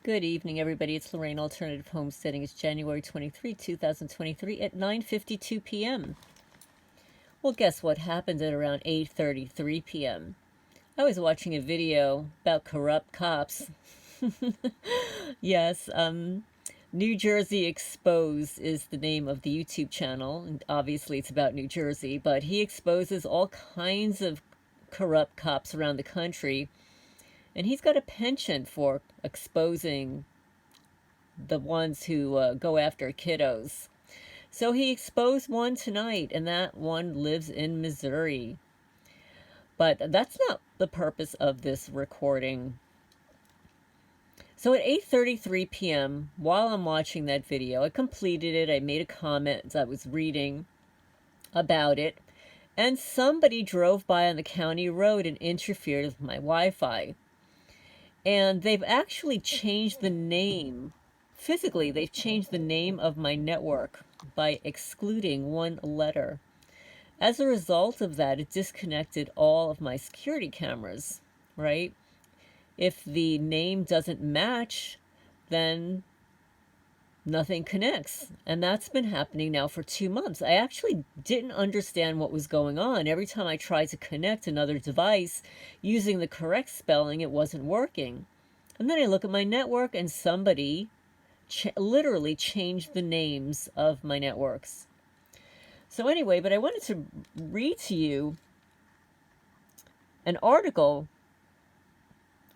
Good evening, everybody. It's Lorraine, Alternative Homesteading. It's January 23, 2023 at 9:52 p.m. Well, guess what happened at around 8:33 p.m.? I was watching a video about corrupt cops. Yes, New Jersey Exposed is the name of the YouTube channel, and obviously it's about New Jersey, but he exposes all kinds of corrupt cops around the country, and he's got a penchant for exposing the ones who go after kiddos. So he exposed one tonight, and that one lives in Missouri. But that's not the purpose of this recording. So at 8:33 p.m., while I'm watching that video, I completed it. I made a comment as I was reading about it, and somebody drove by on the county road and interfered with my Wi-Fi. And they've actually changed the name. Physically, they've changed the name of my network by excluding one letter. As a result of that, it disconnected all of my security cameras, right? If the name doesn't match, then nothing connects. And that's been happening now for 2 months. I actually didn't understand what was going on. Every time I tried to connect another device using the correct spelling, it wasn't working. And then I look at my network and somebody literally changed the names of my networks. So anyway, but I wanted to read to you an article.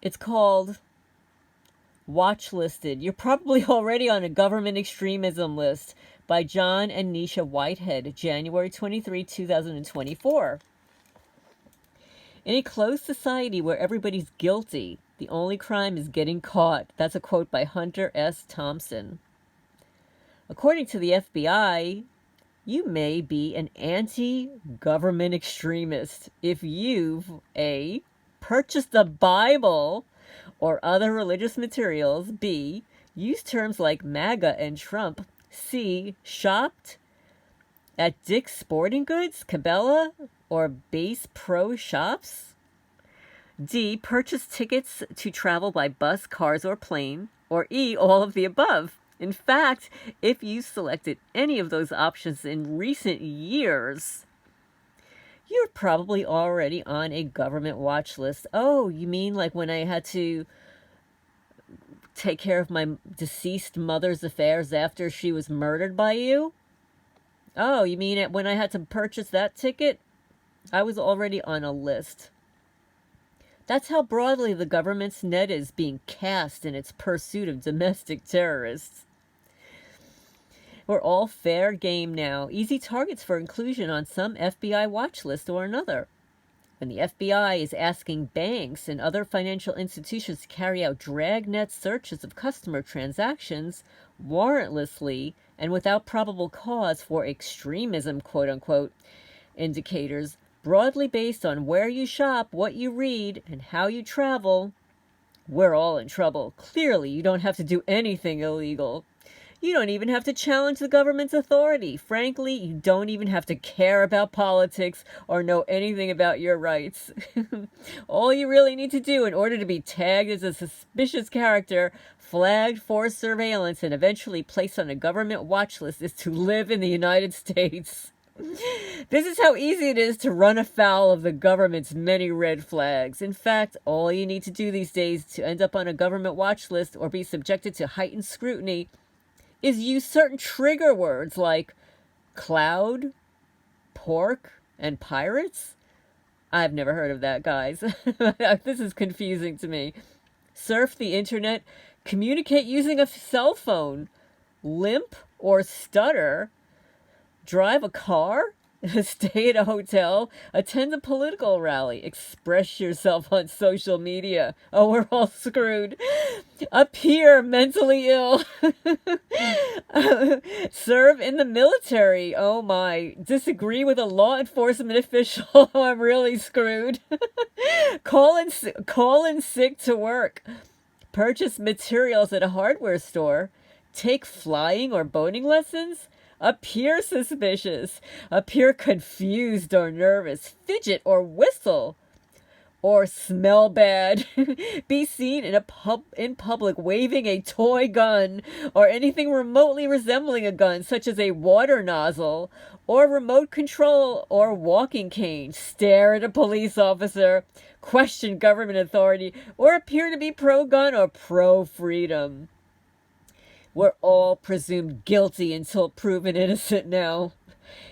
It's called Watchlisted. You're probably already on a government extremism list, by John and Nisha Whitehead, January 23, 2024. In a closed society where everybody's guilty, the only crime is getting caught. That's a quote by Hunter S. Thompson. According to the FBI, you may be an anti-government extremist if you've A, purchased the Bible or other religious materials, B, used terms like MAGA and Trump, C, shopped at Dick's Sporting Goods, Cabela, or Bass Pro Shops, D, purchased tickets to travel by bus, cars, or plane, or E, all of the above. In fact, if you selected any of those options in recent years, you're probably already on a government watch list. Oh, you mean like when I had to take care of my deceased mother's affairs after she was murdered by you? Oh, you mean it when I had to purchase that ticket? I was already on a list. That's how broadly the government's net is being cast in its pursuit of domestic terrorists. We're all fair game now, easy targets for inclusion on some FBI watch list or another. When the FBI is asking banks and other financial institutions to carry out dragnet searches of customer transactions warrantlessly and without probable cause for extremism, quote-unquote, indicators, broadly based on where you shop, what you read, and how you travel, we're all in trouble. Clearly, you don't have to do anything illegal. You don't even have to challenge the government's authority. Frankly, you don't even have to care about politics or know anything about your rights. All you really need to do in order to be tagged as a suspicious character, flagged for surveillance, and eventually placed on a government watch list is to live in the United States. This is how easy it is to run afoul of the government's many red flags. In fact, all you need to do these days to end up on a government watch list or be subjected to heightened scrutiny is use certain trigger words like cloud, pork, and pirates. I've never heard of that, guys. This is confusing to me. Surf the internet, communicate using a cell phone, limp or stutter, drive a car, stay at a hotel, attend a political rally, express yourself on social media. Oh, we're all screwed. Appear mentally ill. Serve in the military. Oh my. Disagree with a law enforcement official. Oh, I'm really screwed. Call in sick to work. Purchase materials at a hardware store. Take flying or boating lessons. Appear suspicious, appear confused or nervous, fidget or whistle, or smell bad, be seen in public waving a toy gun or anything remotely resembling a gun, such as a water nozzle or remote control or walking cane, stare at a police officer, question government authority, or appear to be pro-gun or pro-freedom. We're all presumed guilty until proven innocent now.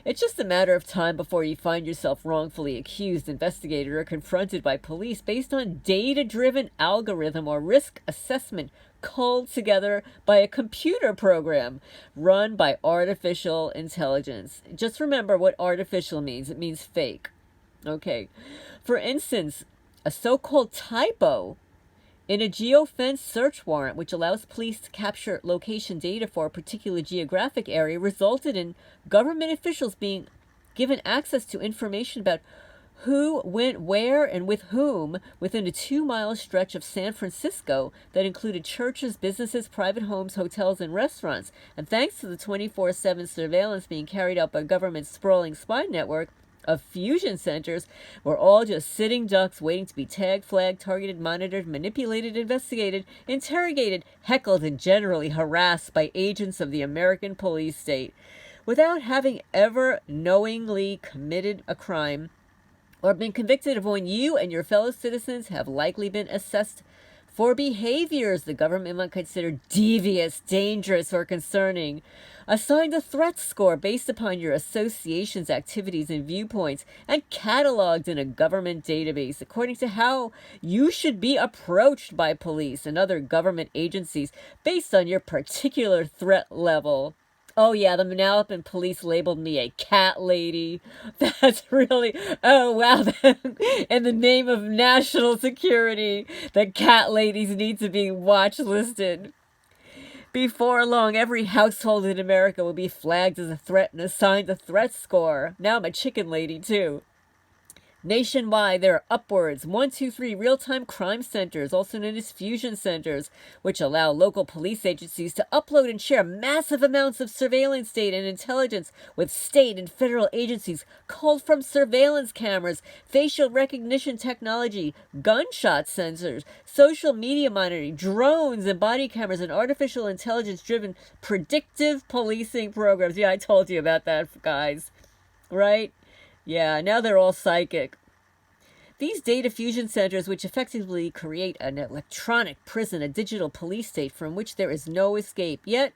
It's just a matter of time before you find yourself wrongfully accused, investigated, or confronted by police based on data-driven algorithm or risk assessment culled together by a computer program run by artificial intelligence. Just remember what artificial means. It means fake. Okay. For instance, a so-called typo in a geofence search warrant, which allows police to capture location data for a particular geographic area, resulted in government officials being given access to information about who went where and with whom within a 2-mile stretch of San Francisco that included churches, businesses, private homes, hotels, and restaurants. And thanks to the 24/7 surveillance being carried out by government's sprawling spy network of fusion centers, we're all just sitting ducks waiting to be tagged, flagged, targeted, monitored, manipulated, investigated, interrogated, heckled, and generally harassed by agents of the American police state without having ever knowingly committed a crime or been convicted of one. You and your fellow citizens have likely been assessed for behaviors the government might consider devious, dangerous, or concerning, assigned a threat score based upon your association's activities and viewpoints, and cataloged in a government database according to how you should be approached by police and other government agencies based on your particular threat level. Oh yeah, the Manalapan police labeled me a cat lady. That's really, oh wow. In the name of national security, the cat ladies need to be watch listed. Before long, every household in America will be flagged as a threat and assigned a threat score. Now I'm a chicken lady too. Nationwide, there are upwards 3 real-time crime centers, also known as fusion centers, which allow local police agencies to upload and share massive amounts of surveillance data and intelligence with state and federal agencies culled from surveillance cameras, facial recognition technology, gunshot sensors, social media monitoring, drones and body cameras, and artificial intelligence-driven predictive policing programs. Yeah, I told you about that, guys. Right? Yeah, now they're all psychic. These data fusion centers, which effectively create an electronic prison, a digital police state from which there is no escape. Yet,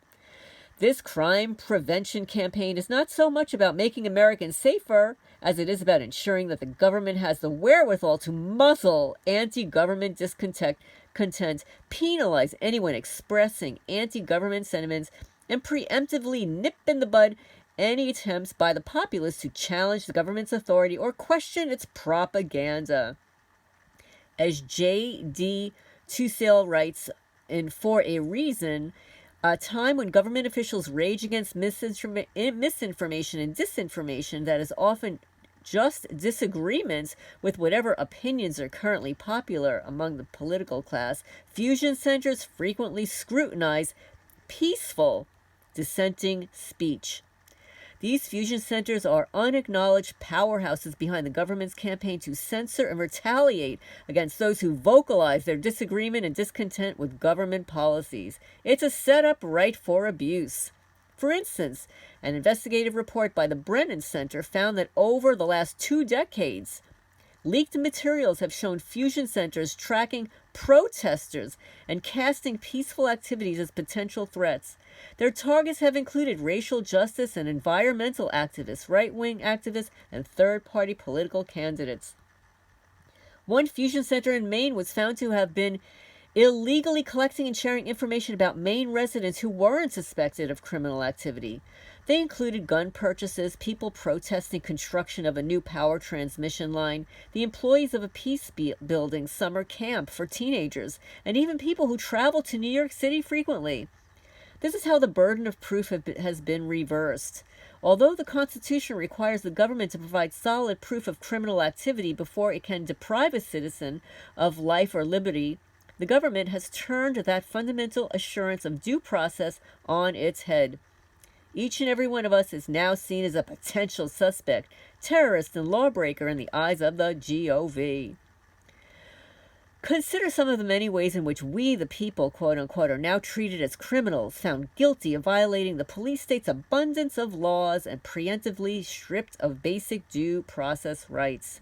this crime prevention campaign is not so much about making Americans safer as it is about ensuring that the government has the wherewithal to muzzle anti-government discontent, penalize anyone expressing anti-government sentiments, and preemptively nip in the bud any attempts by the populace to challenge the government's authority or question its propaganda. As J.D. Tussell writes in For a Reason, a time when government officials rage against misinformation and disinformation that is often just disagreements with whatever opinions are currently popular among the political class, fusion centers frequently scrutinize peaceful dissenting speech. These fusion centers are unacknowledged powerhouses behind the government's campaign to censor and retaliate against those who vocalize their disagreement and discontent with government policies. It's a setup ripe for abuse. For instance, an investigative report by the Brennan Center found that over the last 2 decades, leaked materials have shown fusion centers tracking protesters and casting peaceful activities as potential threats. Their targets have included racial justice and environmental activists, right-wing activists, and third-party political candidates. One fusion center in Maine was found to have been illegally collecting and sharing information about Maine residents who weren't suspected of criminal activity. They included gun purchases, people protesting construction of a new power transmission line, the employees of a peace-building summer camp for teenagers, and even people who travel to New York City frequently. This is how the burden of proof has been reversed. Although the Constitution requires the government to provide solid proof of criminal activity before it can deprive a citizen of life or liberty, the government has turned that fundamental assurance of due process on its head. Each and every one of us is now seen as a potential suspect, terrorist, and lawbreaker in the eyes of the GOV. Consider some of the many ways in which we, the people, quote unquote, are now treated as criminals, found guilty of violating the police state's abundance of laws and preemptively stripped of basic due process rights.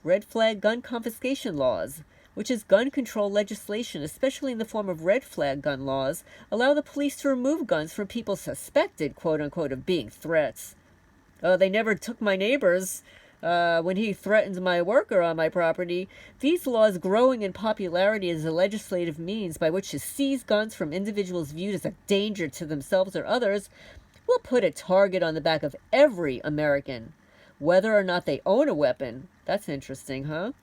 Red flag gun confiscation laws, which is gun control legislation, especially in the form of red flag gun laws, allow the police to remove guns from people suspected, quote unquote, of being threats. They never took my neighbor's when he threatened my worker on my property. These laws growing in popularity as a legislative means by which to seize guns from individuals viewed as a danger to themselves or others will put a target on the back of every American, whether or not they own a weapon. That's interesting, huh?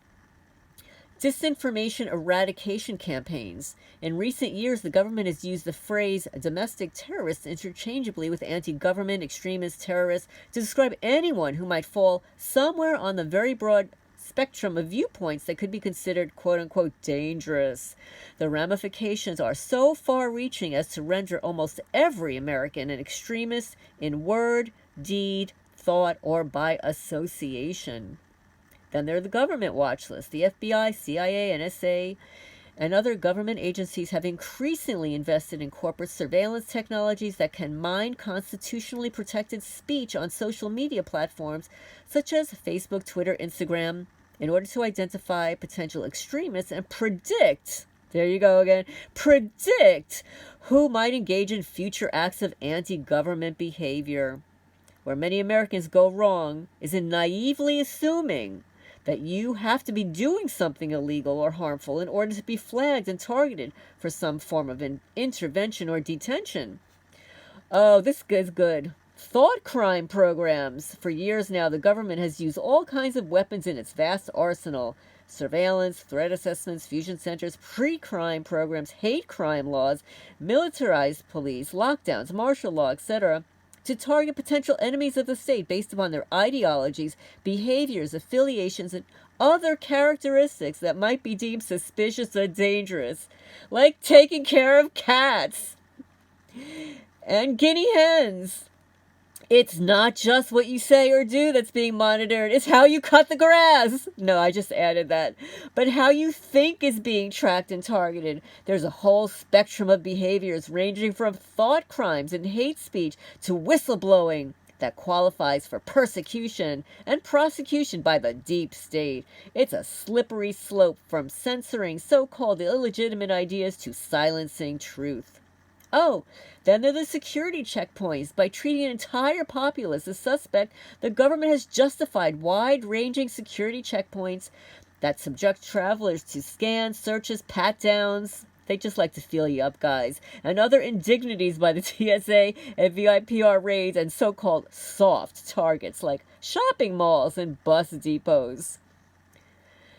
Disinformation eradication campaigns. In recent years, the government has used the phrase domestic terrorists interchangeably with anti-government extremist terrorists to describe anyone who might fall somewhere on the very broad spectrum of viewpoints that could be considered quote-unquote dangerous. The ramifications are so far-reaching as to render almost every American an extremist in word, deed, thought, or by association. Then there are the government watch list. The FBI, CIA, NSA, and other government agencies have increasingly invested in corporate surveillance technologies that can mine constitutionally protected speech on social media platforms such as Facebook, Twitter, Instagram, in order to identify potential extremists and predict, there you go again, predict who might engage in future acts of anti-government behavior. Where many Americans go wrong is in naively assuming that you have to be doing something illegal or harmful in order to be flagged and targeted for some form of intervention or detention. Oh, this is good. Thought crime programs. For years now, the government has used all kinds of weapons in its vast arsenal. Surveillance, threat assessments, fusion centers, pre-crime programs, hate crime laws, militarized police, lockdowns, martial law, etc., to target potential enemies of the state based upon their ideologies, behaviors, affiliations, and other characteristics that might be deemed suspicious or dangerous, like taking care of cats and guinea hens. It's not just what you say or do that's being monitored. It's how you cut the grass. No, I just added that. But how you think is being tracked and targeted. There's a whole spectrum of behaviors ranging from thought crimes and hate speech to whistleblowing that qualifies for persecution and prosecution by the deep state. It's a slippery slope from censoring so-called illegitimate ideas to silencing truth. Oh, then there are the security checkpoints. By treating an entire populace as suspect, the government has justified wide-ranging security checkpoints that subject travelers to scans, searches, pat-downs. They just like to feel you up, guys. And other indignities by the TSA and VIPR raids and so-called soft targets like shopping malls and bus depots.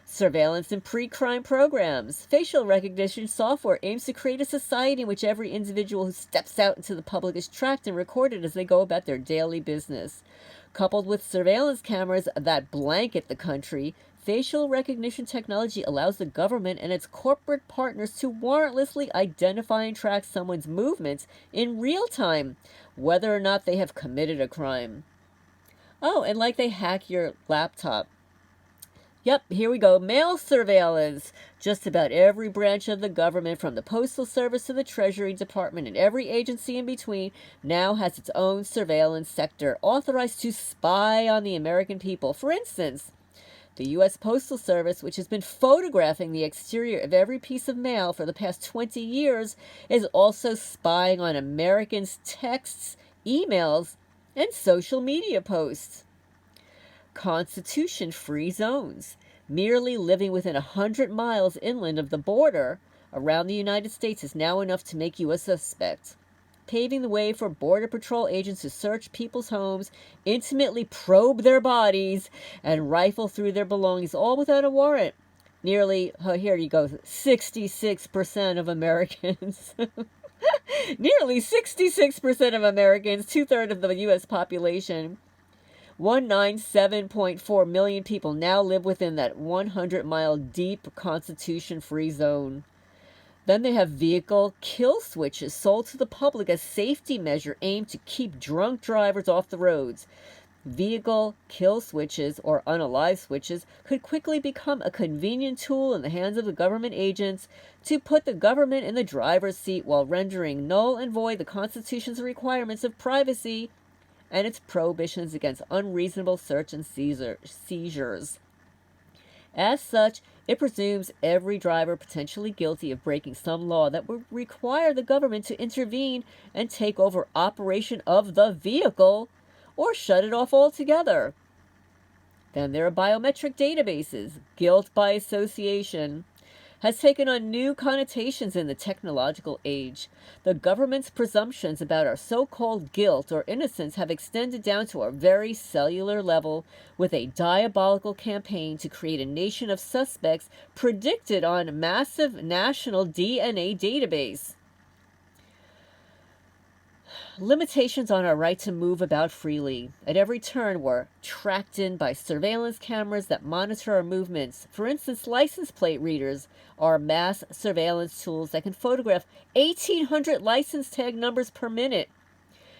Surveillance and pre-crime programs. Facial recognition software aims to create a society in which every individual who steps out into the public is tracked and recorded as they go about their daily business. Coupled with surveillance cameras that blanket the country, facial recognition technology allows the government and its corporate partners to warrantlessly identify and track someone's movements in real time, whether or not they have committed a crime. Oh, and like they hack your laptop. Yep, here we go. Mail surveillance. Just about every branch of the government, from the Postal Service to the Treasury Department and every agency in between, now has its own surveillance sector authorized to spy on the American people. For instance, the U.S. Postal Service, which has been photographing the exterior of every piece of mail for the past 20 years, is also spying on Americans' texts, emails, and social media posts. Constitution-free zones. Merely living within 100 miles inland of the border around the United States is now enough to make you a suspect, paving the way for Border Patrol agents to search people's homes, intimately probe their bodies, and rifle through their belongings, all without a warrant. Nearly, here you go, 66% of Americans. Nearly 66% of Americans, 2/3 of the U.S. population, 197.4 million people now live within that 100-mile deep Constitution-free zone. Then they have vehicle kill switches sold to the public as safety measure aimed to keep drunk drivers off the roads. Vehicle kill switches, or unalive switches, could quickly become a convenient tool in the hands of the government agents to put the government in the driver's seat while rendering null and void the Constitution's requirements of privacy and its prohibitions against unreasonable search and seizures. As such, it presumes every driver potentially guilty of breaking some law that would require the government to intervene and take over operation of the vehicle or shut it off altogether. Then there are biometric databases. Guilt by association has taken on new connotations in the technological age. The government's presumptions about our so-called guilt or innocence have extended down to our very cellular level, with a diabolical campaign to create a nation of suspects predicted on a massive national DNA database. Limitations on our right to move about freely. At every turn, we're tracked in by surveillance cameras that monitor our movements. For instance, license plate readers are mass surveillance tools that can photograph 1,800 license tag numbers per minute.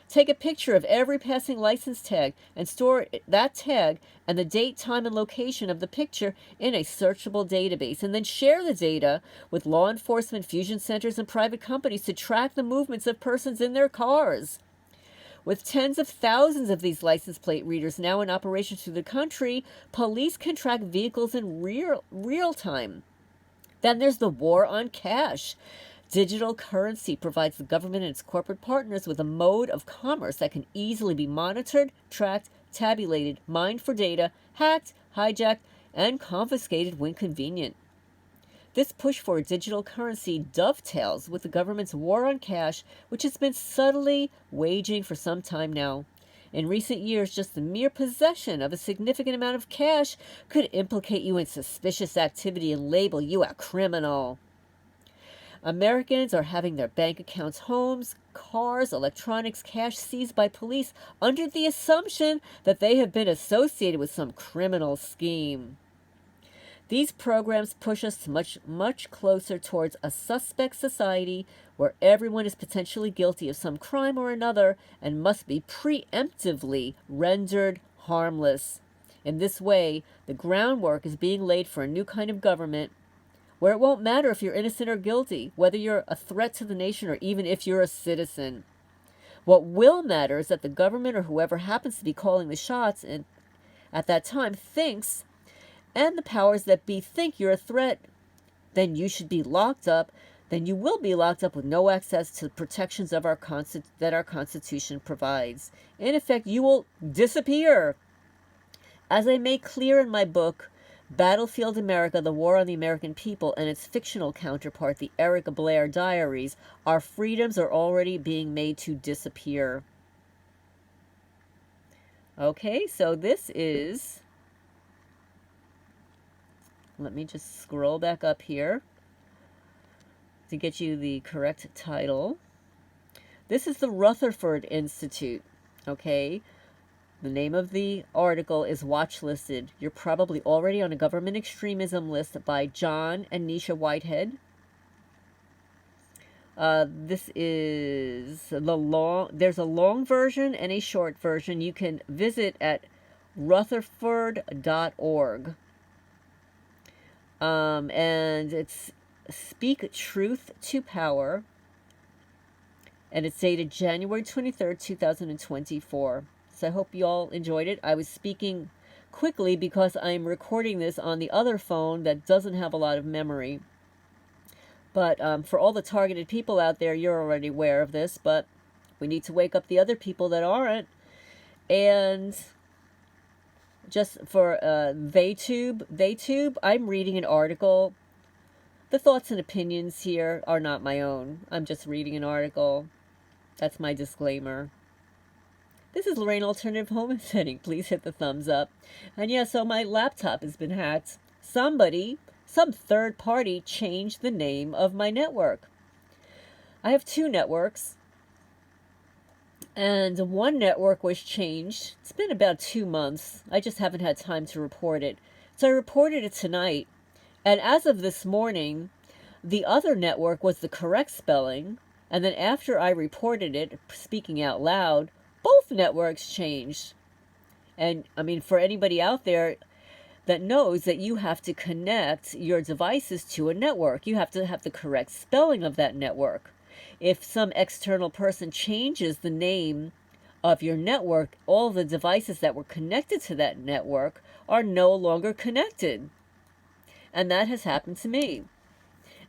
Take a picture of every passing license tag and store that tag and the date, time, and location of the picture in a searchable database, and then share the data with law enforcement, fusion centers, and private companies to track the movements of persons in their cars. With tens of thousands of these license plate readers now in operation through the country, police can track vehicles in real time. Then there's the war on cash. Digital currency provides the government and its corporate partners with a mode of commerce that can easily be monitored, tracked, tabulated, mined for data, hacked, hijacked, and confiscated when convenient. This push for digital currency dovetails with the government's war on cash, which has been subtly waging for some time now. In recent years, just the mere possession of a significant amount of cash could implicate you in suspicious activity and label you a criminal. Americans are having their bank accounts, homes, cars, electronics, cash seized by police under the assumption that they have been associated with some criminal scheme. These programs push us much closer towards a suspect society where everyone is potentially guilty of some crime or another and must be preemptively rendered harmless. In this way, the groundwork is being laid for a new kind of government where it won't matter if you're innocent or guilty, whether you're a threat to the nation or even if you're a citizen. What will matter is that the government or whoever happens to be calling the shots at that time thinks, and the powers that be think you're a threat, then you should be locked up. Then you will be locked up with no access to the protections of that our Constitution provides. In effect, you will disappear. As I make clear in my book, Battlefield America, The War on the American People, and its fictional counterpart, the Eric Blair Diaries, our freedoms are already being made to disappear. Okay, so this is... Let me just scroll back up here to get you the correct title. This is the Rutherford Institute, okay? The name of the article is Watchlisted. You're probably already on a government extremism list by John and Nisha Whitehead. This is there's a long version and a short version. You can visit at rutherford.org. And it's Speak Truth to Power. And it's dated January 23rd, 2024. So I hope you all enjoyed it. I was speaking quickly because I'm recording this on the other phone that doesn't have a lot of memory. But for all the targeted people out there, you're already aware of this. But we need to wake up the other people that aren't. And just for TheyTube, I'm reading an article. The thoughts and opinions here are not my own. I'm just reading an article. That's my disclaimer. This is Lorraine Alternative Homesteading. Please hit the thumbs up. And yeah, so my laptop has been hacked. Some third party changed the name of my network. I have two networks. And one network was changed. It's been about 2 months. I just haven't had time to report it. So I reported it tonight. And as of this morning, the other network was the correct spelling. And then after I reported it, speaking out loud, both networks changed. And I mean, for anybody out there that knows that you have to connect your devices to a network, you have to have the correct spelling of that network. If some external person changes the name of your network, all the devices that were connected to that network are no longer connected. And that has happened to me.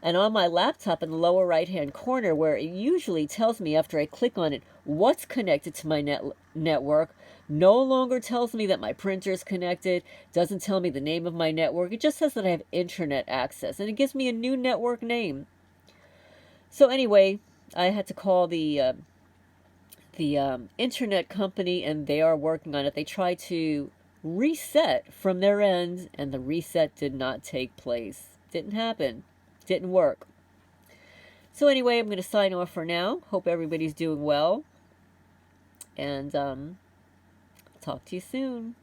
And on my laptop in the lower right hand corner, where it usually tells me after I click on it what's connected to my network, no longer tells me that my printer is connected, doesn't tell me the name of my network. It just says that I have internet access, and it gives me a new network name. So anyway, I had to call the internet company, and they are working on it. They tried to reset from their end, and the reset did not take place. Didn't happen. Didn't work. So anyway, I'm going to sign off for now. Hope everybody's doing well. And talk to you soon.